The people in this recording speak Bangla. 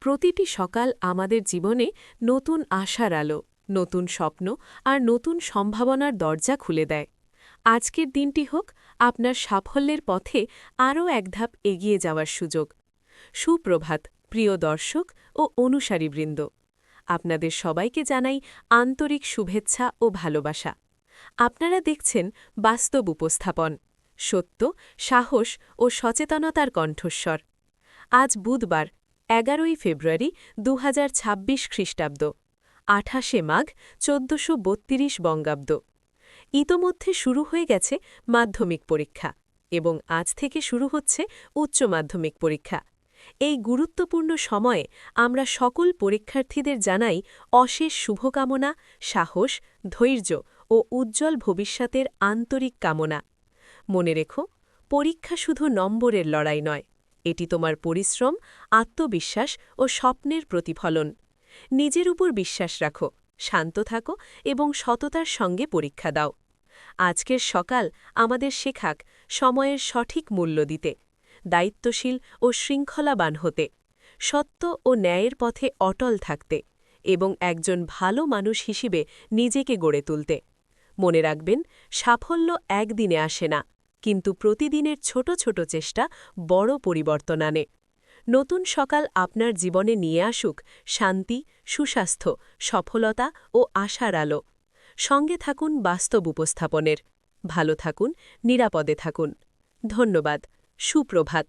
প্রতিটি সকাল আমাদের জীবনে নতুন আশার আলো, নতুন স্বপ্ন আর নতুন সম্ভাবনার দরজা খুলে দেয়। আজকের দিনটি হোক আপনার সাফল্যের পথে আরও এক ধাপ এগিয়ে যাওয়ার সুযোগ। সুপ্রভাত, প্রিয় দর্শক ও অনুসারীবৃন্দ। আপনাদের সবাইকে জানাই আন্তরিক শুভেচ্ছা ও ভালোবাসা। আপনারা দেখছেন বাস্তব উপস্থাপন, সত্য, সাহস ও সচেতনতার কণ্ঠস্বর। আজ বুধবার ১১ই ফেব্রুয়ারি ২০২৬ খ্রিস্টাব্দ, ২৮শে মাঘ ১৪৩২ বঙ্গাব্দ। ইতোমধ্যে শুরু হয়ে গেছে মাধ্যমিক পরীক্ষা এবং আজ থেকে শুরু হচ্ছে উচ্চ মাধ্যমিক পরীক্ষা। এই গুরুত্বপূর্ণ সময়ে আমরা সকল পরীক্ষার্থীদের জানাই অশেষ শুভকামনা, সাহস, ধৈর্য ও উজ্জ্বল ভবিষ্যতের আন্তরিক কামনা। মনে রেখো, পরীক্ষা শুধু নম্বরের লড়াই নয়, এটি তোমার পরিশ্রম, আত্মবিশ্বাস ও স্বপ্নের প্রতিফলন। নিজের উপর বিশ্বাস রাখো, শান্ত থাকো এবং সততার সঙ্গে পরীক্ষা দাও। আজকের সকাল আমাদের শেখাক সময়ের সঠিক মূল্য দিতে, দায়িত্বশীল ও শৃঙ্খলাবান হতে, সত্য ও ন্যায়ের পথে অটল থাকতে এবং একজন ভালো মানুষ হিসেবে নিজেকে গড়ে তুলতে। মনে রাখবেন, সাফল্য একদিনে আসে না, কিন্তু প্রতিদিনের ছোট ছোট চেষ্টা বড় পরিবর্তন আনে। নতুন সকাল আপনার জীবনে নিয়ে আসুক শান্তি, সুস্বাস্থ্য, সফলতা ও আশার আলো। সঙ্গে থাকুন বাস্তব উপস্থাপনের। ভালো থাকুন, নিরাপদে থাকুন। ধন্যবাদ। সুপ্রভাত।